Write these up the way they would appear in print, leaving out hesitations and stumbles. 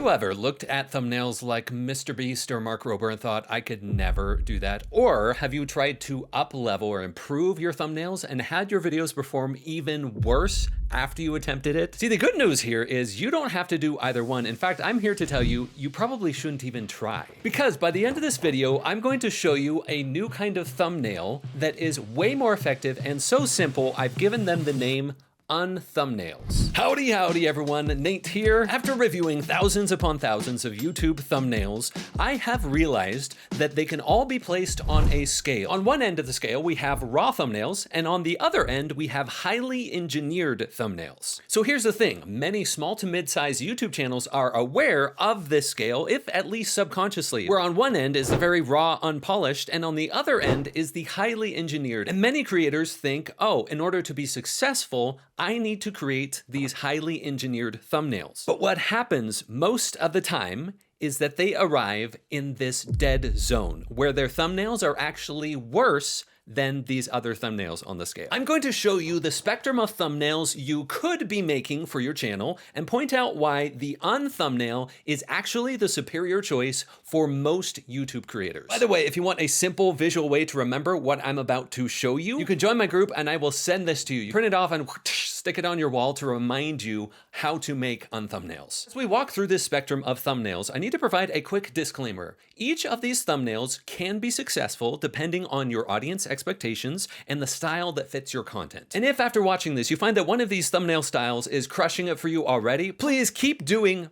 you ever looked at thumbnails like Mr. Beast or Mark Rober and thought, I could never do that? Or have you tried to up-level or improve your thumbnails and had your videos perform even worse after you attempted it? See, the good news here is you don't have to do either one. In fact, I'm here to tell you, you probably shouldn't even try. Because by the end of this video, I'm going to show you a new kind of thumbnail that is way more effective and so simple, I've given them the name UnThumbnails. Howdy everyone, Nate here. After reviewing thousands upon thousands of YouTube thumbnails, I have realized that they can all be placed on a scale. On one end of the scale, we have raw thumbnails, and on the other end, we have highly engineered thumbnails. So here's the thing, many small to mid-sized YouTube channels are aware of this scale, if at least subconsciously, where on one end is the very raw, unpolished, and on the other end is the highly engineered. And many creators think, oh, in order to be successful, I need to create these highly engineered thumbnails. But what happens most of the time is that they arrive in this dead zone where their thumbnails are actually worse than these other thumbnails on the scale. I'm going to show you the spectrum of thumbnails you could be making for your channel and point out why the UnThumbnail is actually the superior choice for most YouTube creators. By the way, if you want a simple visual way to remember what I'm about to show you, you can join my group and I will send this to you. You print it off and stick it on your wall to remind you how to make UnThumbnails. As we walk through this spectrum of thumbnails, I need to provide a quick disclaimer. Each of these thumbnails can be successful depending on your audience expectations and the style that fits your content. And if after watching this, you find that one of these thumbnail styles is crushing it for you already, please keep doing,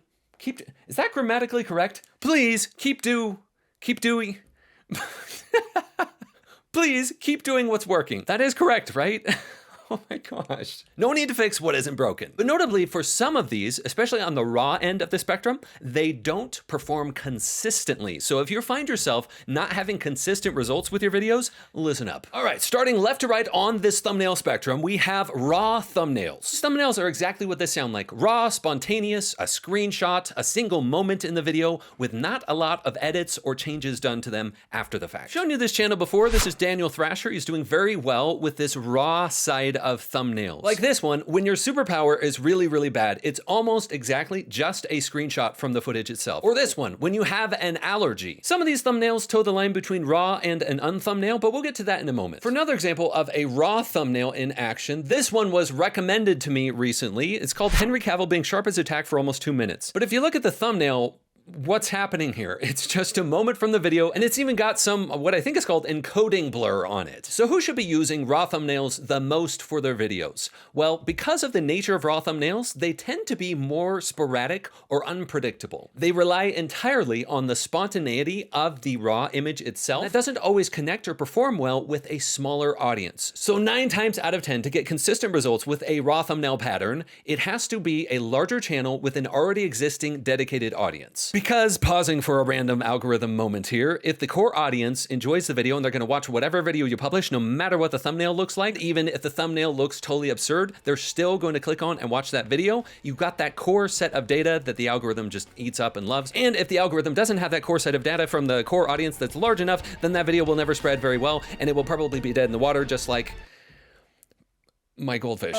is that grammatically correct? Please keep doing, please keep doing what's working. That is correct, right? Oh my gosh. No need to fix what isn't broken. But notably for some of these, especially on the raw end of the spectrum, they don't perform consistently. So if you find yourself not having consistent results with your videos, listen up. All right, starting left to right on this thumbnail spectrum, we have raw thumbnails. These thumbnails are exactly what they sound like. Raw, spontaneous, a screenshot, a single moment in the video with not a lot of edits or changes done to them after the fact. I've shown you this channel before. This is Daniel Thrasher. He's doing very well with this raw side of thumbnails. Like this one, when your superpower is really, really bad, it's almost exactly just a screenshot from the footage itself. Or this one, when you have an allergy. Some of these thumbnails toe the line between raw and an unthumbnail, but we'll get to that in a moment. For another example of a raw thumbnail in action, this one was recommended to me recently. It's called Henry Cavill being sharp as a tack for almost 2 minutes. But if you look at the thumbnail, what's happening here? It's just a moment from the video, and it's even got some, what I think is called encoding blur on it. So who should be using raw thumbnails the most for their videos? Well, because of the nature of raw thumbnails, they tend to be more sporadic or unpredictable. They rely entirely on the spontaneity of the raw image itself. That doesn't always connect or perform well with a smaller audience. So 9 times out of 10, to get consistent results with a raw thumbnail pattern, it has to be a larger channel with an already existing dedicated audience. Because, pausing for a random algorithm moment here, if the core audience enjoys the video and they're gonna watch whatever video you publish, no matter what the thumbnail looks like, even if the thumbnail looks totally absurd, they're still going to click on and watch that video. You've got that core set of data that the algorithm just eats up and loves. And if the algorithm doesn't have that core set of data from the core audience that's large enough, then that video will never spread very well, and it will probably be dead in the water, just like my goldfish.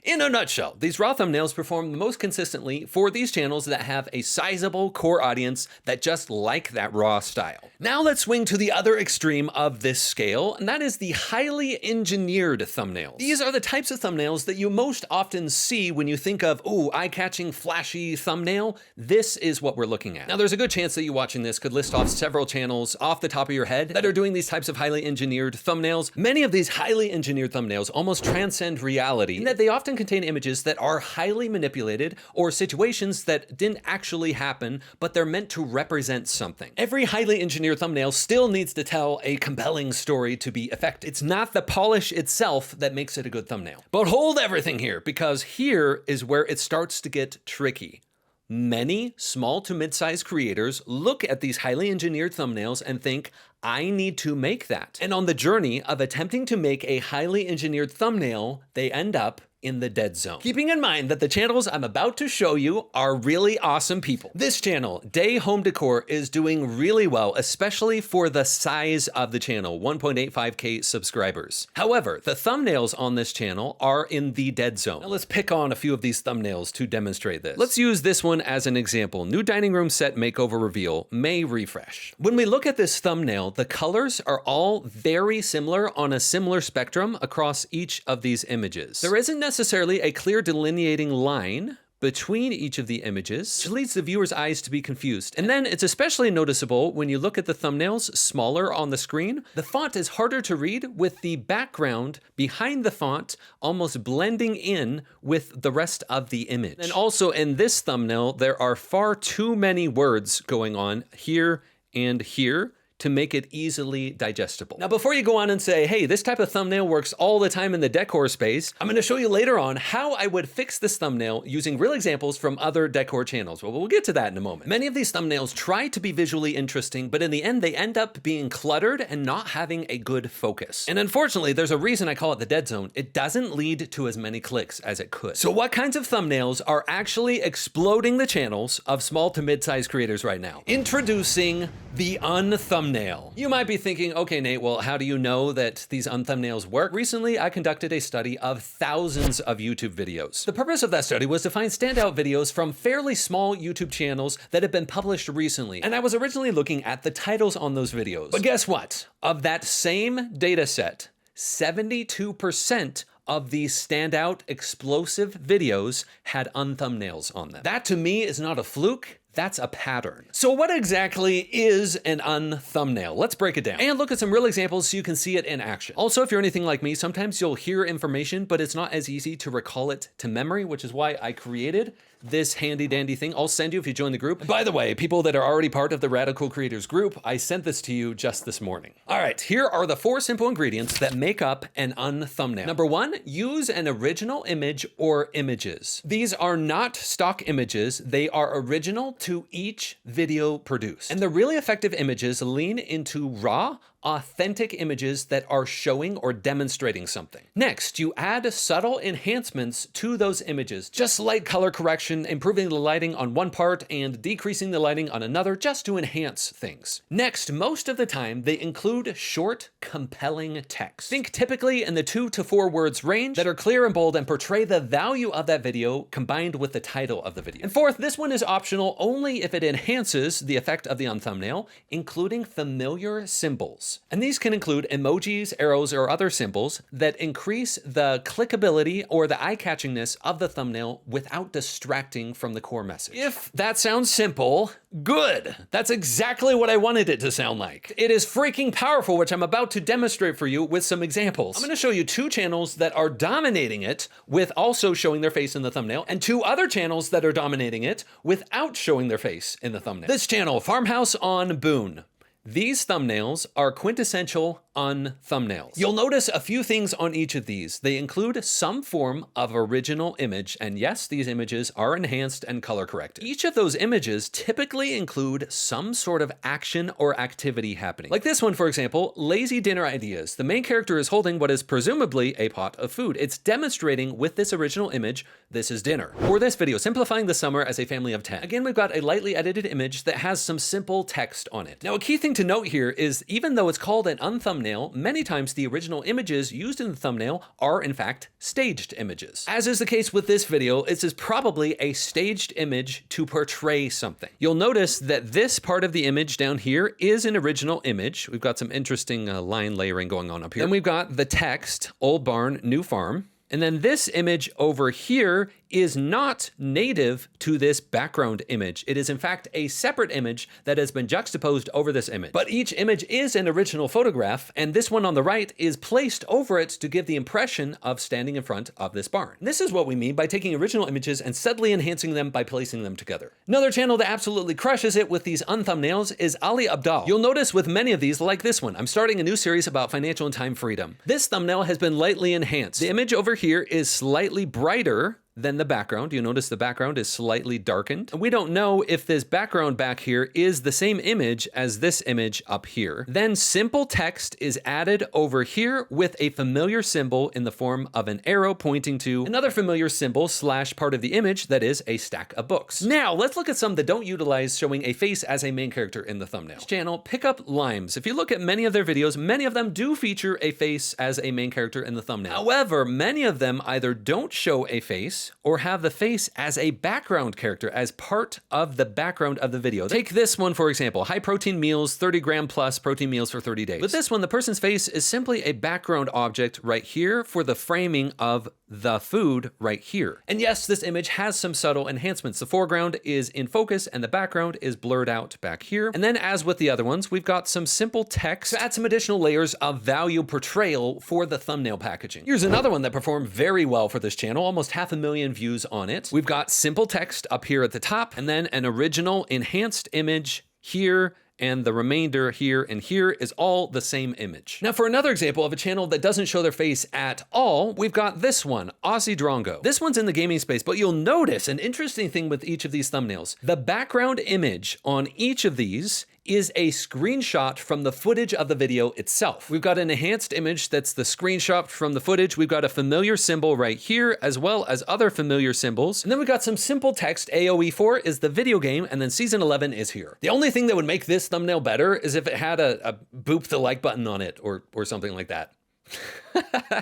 In a nutshell, these raw thumbnails perform the most consistently for these channels that have a sizable core audience that just like that raw style. Now let's swing to the other extreme of this scale, and that is the highly engineered thumbnails. These are the types of thumbnails that you most often see when you think of, ooh, eye-catching, flashy thumbnail. This is what we're looking at. Now there's a good chance that you watching this could list off several channels off the top of your head that are doing these types of highly engineered thumbnails. Many of these highly engineered thumbnails almost transcend reality in that they often contain images that are highly manipulated or situations that didn't actually happen, but they're meant to represent something. Every highly engineered thumbnail still needs to tell a compelling story to be effective. It's not the polish itself that makes it a good thumbnail. But hold everything here, because here is where it starts to get tricky. Many small to mid-sized creators look at these highly engineered thumbnails and think, I need to make that. And on the journey of attempting to make a highly engineered thumbnail, they end up in the dead zone. Keeping in mind that the channels I'm about to show you are really awesome people. This channel, Day Home Decor, is doing really well, especially for the size of the channel, 1.85K subscribers. However, the thumbnails on this channel are in the dead zone. Now let's pick on a few of these thumbnails to demonstrate this. Let's use this one as an example. New dining room set makeover reveal, May refresh. When we look at this thumbnail, the colors are all very similar on a similar spectrum across each of these images. There isn't necessarily a clear delineating line between each of the images, which leads the viewer's eyes to be confused. And then it's especially noticeable when you look at the thumbnails smaller on the screen. The font is harder to read with the background behind the font almost blending in with the rest of the image. And also in this thumbnail, there are far too many words going on here and here to make it easily digestible. Now, before you go on and say, hey, this type of thumbnail works all the time in the decor space, I'm gonna show you later on how I would fix this thumbnail using real examples from other decor channels. Well, we'll get to that in a moment. Many of these thumbnails try to be visually interesting, but in the end, they end up being cluttered and not having a good focus. And unfortunately, there's a reason I call it the dead zone. It doesn't lead to as many clicks as it could. So what kinds of thumbnails are actually exploding the channels of small to mid-sized creators right now? Introducing the UnThumbnails. You might be thinking, okay, Nate, well, how do you know that these UnThumbnails work? Recently, I conducted a study of thousands of YouTube videos. The purpose of that study was to find standout videos from fairly small YouTube channels that have been published recently. And I was originally looking at the titles on those videos. But guess what? Of that same data set, 72% of these standout explosive videos had UnThumbnails on them. That to me is not a fluke. That's a pattern. So what exactly is an UnThumbnail? Let's break it down and look at some real examples so you can see it in action. Also, if you're anything like me, sometimes you'll hear information, but it's not as easy to recall it to memory, which is why I created this handy dandy thing. I'll send you if you join the group. By the way, people that are already part of the Radical Creators group, I sent this to you just this morning. All right, here are the 4 simple ingredients that make up an UnThumbnail. Number 1, use an original image or images. These are not stock images. They are original to each video produced. And the really effective images lean into raw, authentic images that are showing or demonstrating something. Next, you add subtle enhancements to those images, just light color correction, improving the lighting on one part and decreasing the lighting on another just to enhance things. Next, most of the time, they include short, compelling text. Think typically in the 2 to 4 words range that are clear and bold and portray the value of that video combined with the title of the video. And fourth, this one is optional only if it enhances the effect of the UnThumbnail, including familiar symbols. And these can include emojis, arrows, or other symbols that increase the clickability or the eye-catchingness of the thumbnail without distracting from the core message. If that sounds simple, good. That's exactly what I wanted it to sound like. It is freaking powerful, which I'm about to demonstrate for you with some examples. I'm gonna show you 2 channels that are dominating it with also showing their face in the thumbnail, and 2 other channels that are dominating it without showing their face in the thumbnail. This channel, Farmhouse on Boone. These thumbnails are quintessential UnThumbnails. You'll notice a few things on each of these. They include some form of original image, and yes, these images are enhanced and color corrected. Each of those images typically include some sort of action or activity happening. Like this one, for example, Lazy Dinner Ideas. The main character is holding what is presumably a pot of food. It's demonstrating with this original image, this is dinner. Or this video, Simplifying the Summer as a Family of 10. Again, we've got a lightly edited image that has some simple text on it. Now, a key thing to note here is even though it's called an UnThumbnail, many times the original images used in the thumbnail are in fact staged images. As is the case with this video, this is probably a staged image to portray something. You'll notice that this part of the image down here is an original image. We've got some interesting line layering going on up here. Then we've got the text, Old Barn, New Farm. And then this image over here is not native to this background image. It is in fact a separate image that has been juxtaposed over this image. But each image is an original photograph, and this one on the right is placed over it to give the impression of standing in front of this barn. This is what we mean by taking original images and subtly enhancing them by placing them together. Another channel that absolutely crushes it with these UnThumbnails is Ali Abdal. You'll notice with many of these, like this one, I'm starting a new series about financial and time freedom. This thumbnail has been lightly enhanced. The image over here is slightly brighter than the background. You notice the background is slightly darkened. And we don't know if this background back here is the same image as this image up here. Then simple text is added over here with a familiar symbol in the form of an arrow pointing to another familiar symbol / part of the image that is a stack of books. Now let's look at some that don't utilize showing a face as a main character in the thumbnail. This channel, Pick Up Limes. If you look at many of their videos, many of them do feature a face as a main character in the thumbnail. However, many of them either don't show a face or have the face as a background character, as part of the background of the video. Take this one, for example, high protein meals, 30 gram plus protein meals for 30 days. With this one, the person's face is simply a background object right here for the framing of the food right here. And yes, this image has some subtle enhancements. The foreground is in focus and the background is blurred out back here. And then as with the other ones, we've got some simple text to add some additional layers of value portrayal for the thumbnail packaging. Here's another one that performed very well for this channel, almost 500,000 views on it. We've got simple text up here at the top and then an original enhanced image here, and the remainder here and here is all the same image. Now for another example of a channel that doesn't show their face at all, we've got this one, Aussie Drongo. This one's in the gaming space, but you'll notice an interesting thing with each of these thumbnails. The background image on each of these is a screenshot from the footage of the video itself. We've got an enhanced image that's the screenshot from the footage. We've got a familiar symbol right here, as well as other familiar symbols. And then we've got some simple text. AOE4 is the video game, and then season 11 is here. The only thing that would make this thumbnail better is if it had a boop the like button on it or something like that.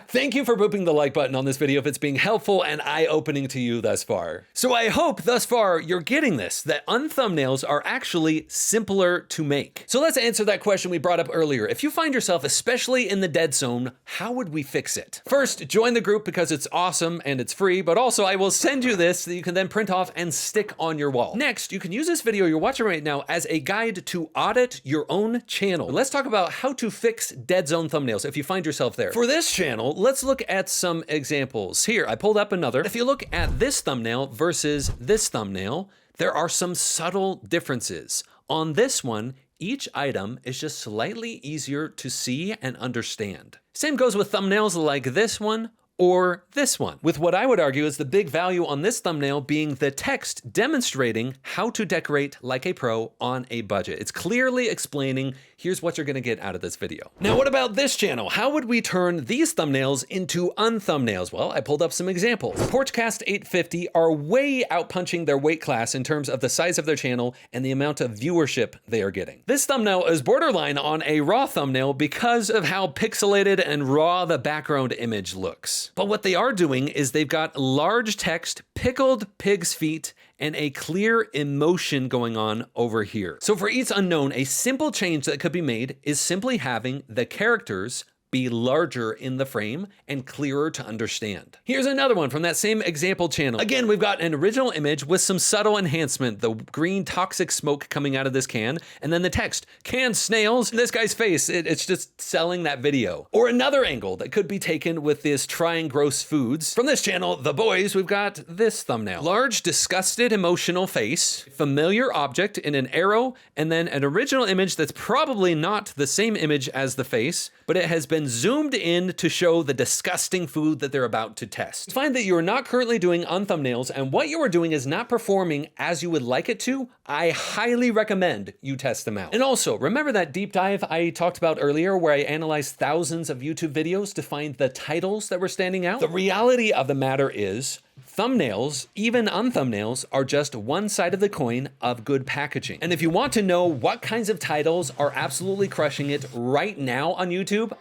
Thank you for booping the like button on this video if it's being helpful and eye-opening to you thus far. So I hope thus far you're getting this, that UnThumbnails are actually simpler to make. So let's answer that question we brought up earlier. If you find yourself especially in the dead zone, how would we fix it? First, join the group because it's awesome and it's free, but also I will send you this that you can then print off and stick on your wall. Next, you can use this video you're watching right now as a guide to audit your own channel. Let's talk about how to fix dead zone thumbnails if you find yourself there. For this channel, let's look at some examples. Here, I pulled up another. If you look at this thumbnail versus this thumbnail, there are some subtle differences. On this one, each item is just slightly easier to see and understand. Same goes with thumbnails like this one or this one, with what I would argue is the big value on this thumbnail being the text demonstrating how to decorate like a pro on a budget. It's clearly explaining, here's what you're gonna get out of this video. Now, what about this channel? How would we turn these thumbnails into UnThumbnails? Well, I pulled up some examples. Porchcast 850 are way outpunching their weight class in terms of the size of their channel and the amount of viewership they are getting. This thumbnail is borderline on a raw thumbnail because of how pixelated and raw the background image looks. But what they are doing is they've got large text, pickled pig's feet, and a clear emotion going on over here. So for Eats Unknown, a simple change that could be made is simply having the characters be larger in the frame and clearer to understand. Here's another one from that same example channel. Again, we've got an original image with some subtle enhancement, the green toxic smoke coming out of this can, and then the text, canned snails, this guy's face, it's just selling that video. Or another angle that could be taken with this trying gross foods. From this channel, The Boys, we've got this thumbnail. Large, disgusted, emotional face, familiar object in an arrow, and then an original image that's probably not the same image as the face, but it has been zoomed in to show the disgusting food that they're about to test. Find that you are not currently doing UnThumbnails and what you are doing is not performing as you would like it to, I highly recommend you test them out. And also, remember that deep dive I talked about earlier where I analyzed thousands of YouTube videos to find the titles that were standing out? The reality of the matter is, thumbnails, even UnThumbnails, are just one side of the coin of good packaging. And if you want to know what kinds of titles are absolutely crushing it right now on YouTube,